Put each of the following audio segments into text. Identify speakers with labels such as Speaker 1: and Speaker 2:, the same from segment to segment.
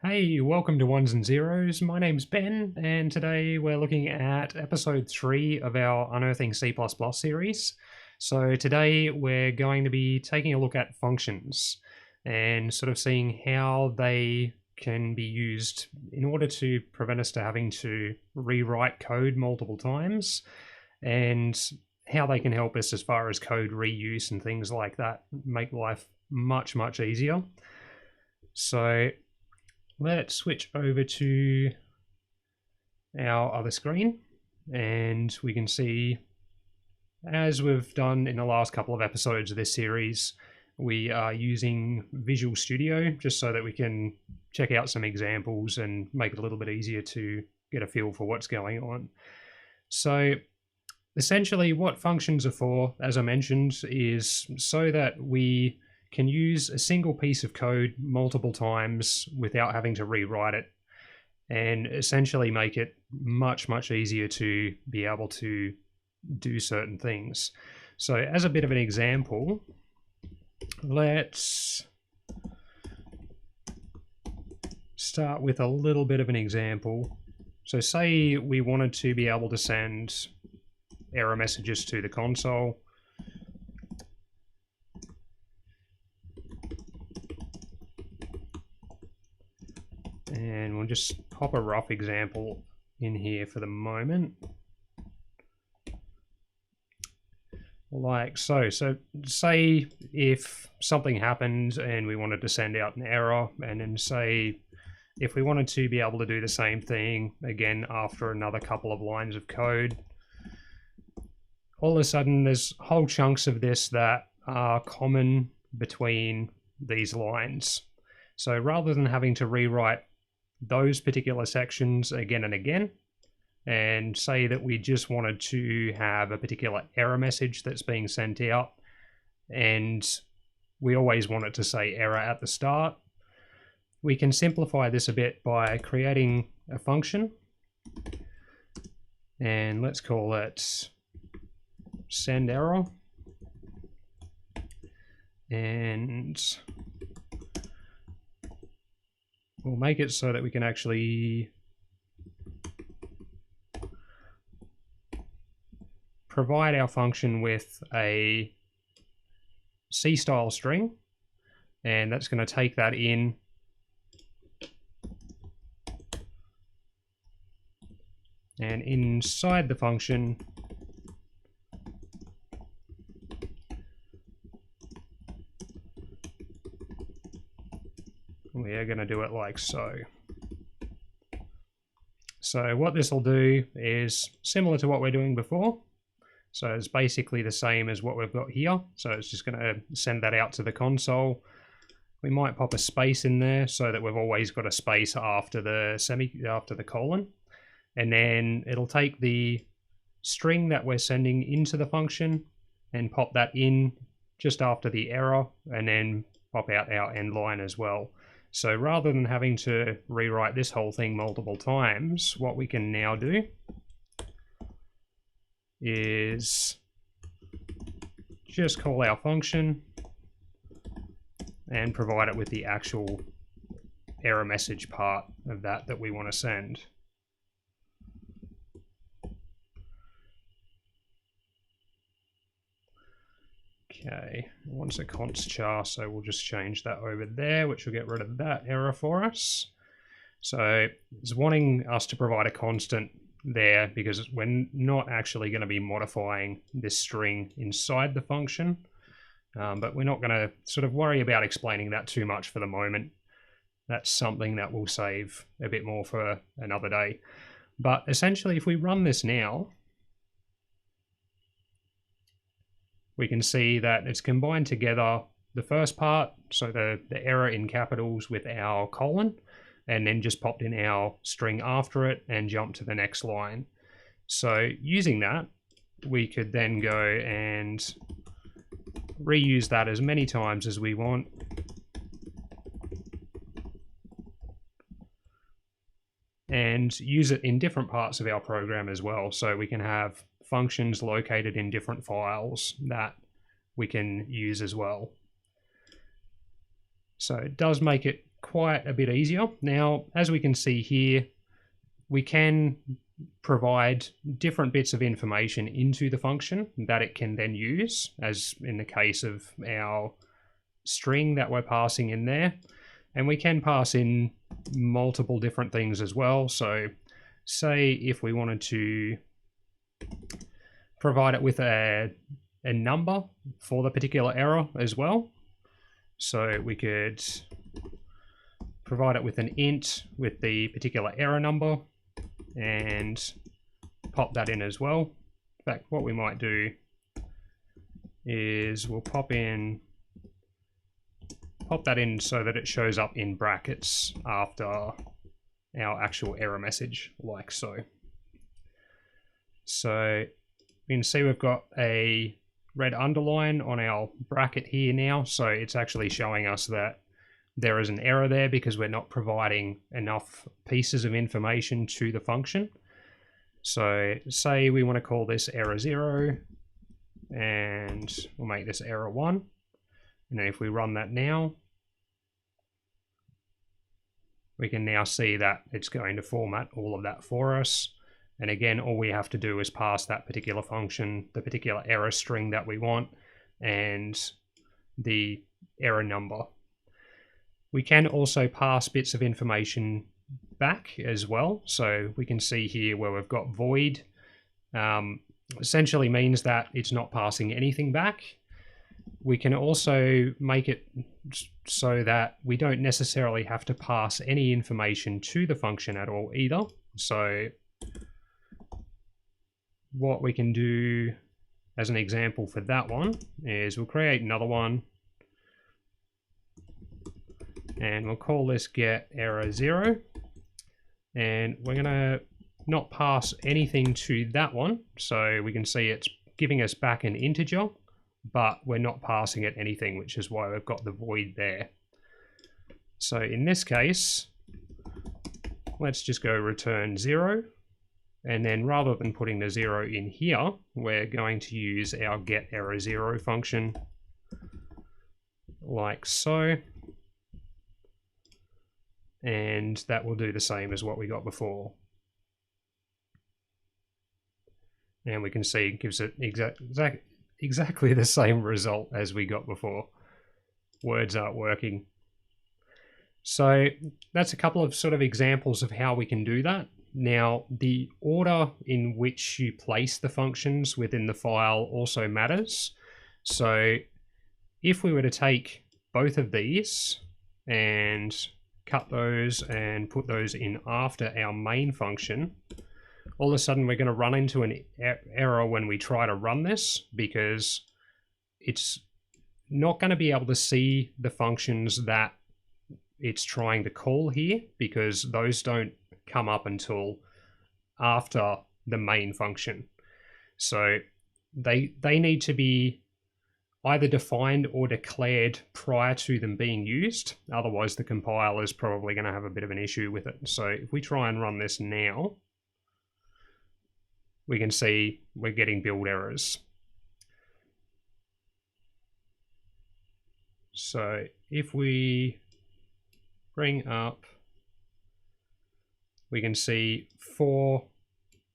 Speaker 1: Hey, welcome to Ones and Zeros. My name's Ben, and today we're looking at episode 3 of our Unearthing C++ series. So today we're going to be taking a look at functions and sort of seeing how they can be used in order to prevent us to having to rewrite code multiple times, and how they can help us as far as code reuse and things like that, make life much easier. So let's switch over to our other screen, and we can see, as we've done in the last couple of episodes of this series, we are using Visual Studio just so that we can check out some examples and make it a little bit easier to get a feel for what's going on. So essentially what functions are for, as I mentioned, is so that we can use a single piece of code multiple times without having to rewrite it, and essentially make it much easier to be able to do certain things. So as a bit of an example, let's start with a little bit of an example. So say we wanted to be able to send error messages to the console. And we'll just pop a rough example in here for the moment. Like so. So say if something happened and we wanted to send out an error, and then say if we wanted to be able to do the same thing again after another couple of lines of code, all of a sudden there's whole chunks of this that are common between these lines. So rather than having to rewrite those particular sections again and again, and say that we just wanted to have a particular error message that's being sent out, and we always want it to say error at the start, we can simplify this a bit by creating a function, and let's call it SendError, and we'll make it so that we can actually provide our function with a C-style string, and that's going to take that in and inside the function we are going to do it like so. So what this will do is similar to what we're doing before. So it's basically the same as what we've got here. So it's just going to send that out to the console. We might pop a space in there so that we've always got a space after the colon. And then it'll take the string that we're sending into the function and pop that in just after the error, and then pop out our end line as well. So rather than having to rewrite this whole thing multiple times, what we can now do is just call our function and provide it with the actual error message part of that we want to send. Okay, it wants a const char, so we'll just change that over there, which will get rid of that error for us. So it's wanting us to provide a constant there because we're not actually going to be modifying this string inside the function, but we're not going to sort of worry about explaining that too much for the moment. That's something that we'll save a bit more for another day. But essentially, if we run this now, we can see that it's combined together the first part, so the error in capitals with our colon, and then just popped in our string after it and jumped to the next line. So using that, we could then go and reuse that as many times as we want. And use it in different parts of our program as well. So we can have functions located in different files that we can use as well. So it does make it quite a bit easier. Now, as we can see here, we can provide different bits of information into the function that it can then use, as in the case of our string that we're passing in there. And we can pass in multiple different things as well. So say if we wanted to provide it with a number for the particular error as well. So we could provide it with an int with the particular error number and pop that in as well. In fact, what we might do is we'll pop that in so that it shows up in brackets after our actual error message, like so. So you can see we've got a red underline on our bracket here now, so it's actually showing us that there is an error there because we're not providing enough pieces of information to the function. So say we want to call this error 0 and we'll make this error 1. And then if we run that now, we can now see that it's going to format all of that for us. And again, all we have to do is pass that particular function, the particular error string that we want, and the error number. We can also pass bits of information back as well. So we can see here where we've got void, essentially means that it's not passing anything back. We can also make it so that we don't necessarily have to pass any information to the function at all either. So what we can do as an example for that one is we'll create another one and we'll call this get error 0, and we're gonna not pass anything to that one, so we can see it's giving us back an integer, but we're not passing it anything, which is why we've got the void there. So in this case, let's just go return 0, and then rather than putting the 0 in here, we're going to use our get error 0 function like so. And that will do the same as what we got before. And we can see it gives it exactly the same result as we got before. Words aren't working. So that's a couple of sort of examples of how we can do that. Now, the order in which you place the functions within the file also matters. So if we were to take both of these and cut those and put those in after our main function, all of a sudden we're going to run into an error when we try to run this, because it's not going to be able to see the functions that it's trying to call here, because those don't come up until after the main function. So they need to be either defined or declared prior to them being used. Otherwise, the compiler is probably going to have a bit of an issue with it. So if we try and run this now, we can see we're getting build errors. So if we bring up, we can see for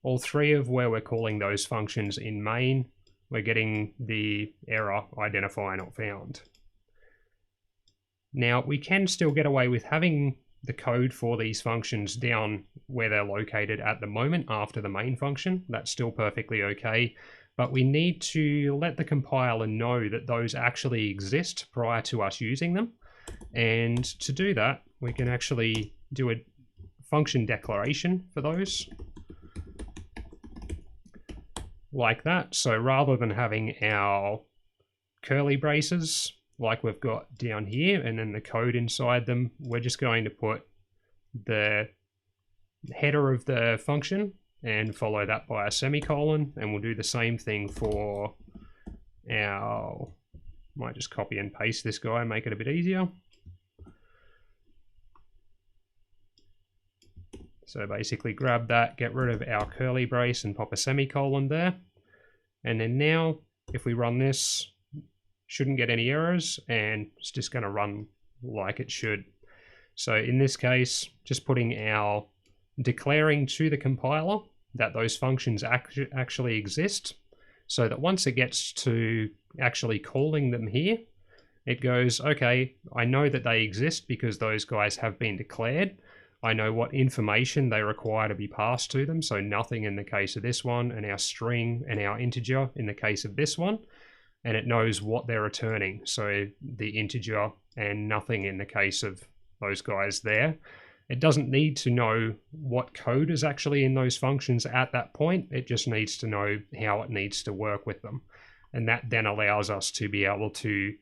Speaker 1: all three of where we're calling those functions in main, we're getting the error identify not found. Now, we can still get away with having the code for these functions down where they're located at the moment after the main function. That's still perfectly okay, but we need to let the compiler know that those actually exist prior to us using them. And to do that, we can actually do a function declaration for those, like that. So rather than having our curly braces like we've got down here and then the code inside them, we're just going to put the header of the function and follow that by a semicolon, and we'll do the same thing for our, might just copy and paste this guy and make it a bit easier. So basically grab that, get rid of our curly brace and pop a semicolon there. And then now, if we run this, shouldn't get any errors, and it's just going to run like it should. So in this case, just declaring to the compiler that those functions actually exist, so that once it gets to actually calling them here, it goes, okay, I know that they exist because those guys have been declared. I know what information they require to be passed to them, so nothing in the case of this one, and our string and our integer in the case of this one, and it knows what they're returning, so the integer and nothing in the case of those guys there. It doesn't need to know what code is actually in those functions at that point, it just needs to know how it needs to work with them. And that then allows us to be able to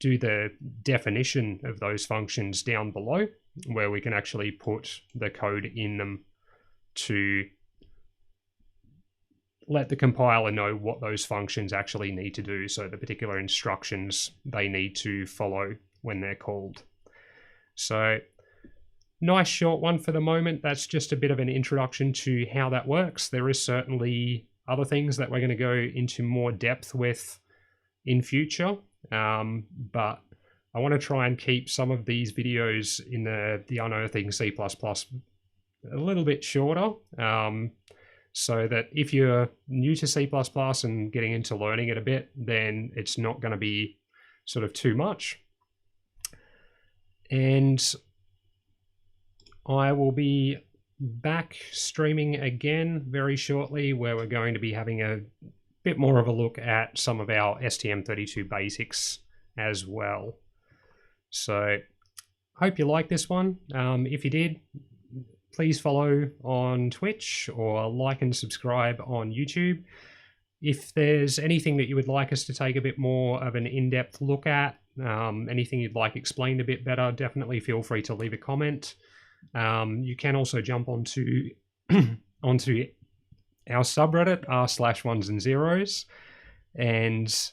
Speaker 1: do the definition of those functions down below, where we can actually put the code in them to let the compiler know what those functions actually need to do, so the particular instructions they need to follow when they're called. So nice short one for the moment. That's just a bit of an introduction to how that works. There is certainly other things that we're going to go into more depth with in future, but I want to try and keep some of these videos in the Unearthing C++ a little bit shorter, so that if you're new to C++ and getting into learning it a bit, then it's not going to be sort of too much. And I will be back streaming again very shortly, where we're going to be having a bit more of a look at some of our STM32 basics as well. So hope you like this one. If you did, please follow on Twitch or like and subscribe on YouTube. If there's anything that you would like us to take a bit more of an in-depth look at, anything you'd like explained a bit better, definitely feel free to leave a comment. You can also jump onto onto our subreddit r/ones and zeros, and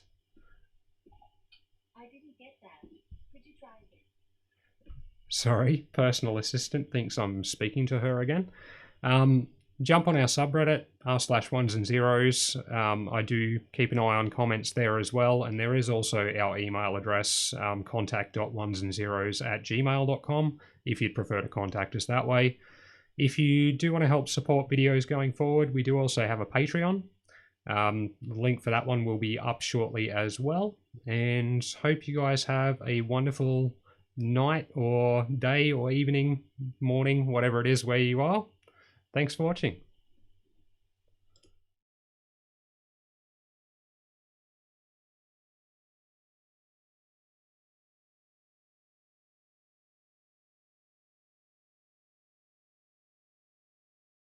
Speaker 1: I didn't get that. Could you try again? Sorry, personal assistant thinks I'm speaking to her again. Jump on our subreddit r/ones and zeros. I do keep an eye on comments there as well, and there is also our email address, contact.onesandzeros@gmail.com, if you'd prefer to contact us that way. If you do want to help support videos going forward, we do also have a Patreon. The link for that one will be up shortly as well, and hope you guys have a wonderful night or day or evening, morning, whatever it is where you are. Thanks for watching.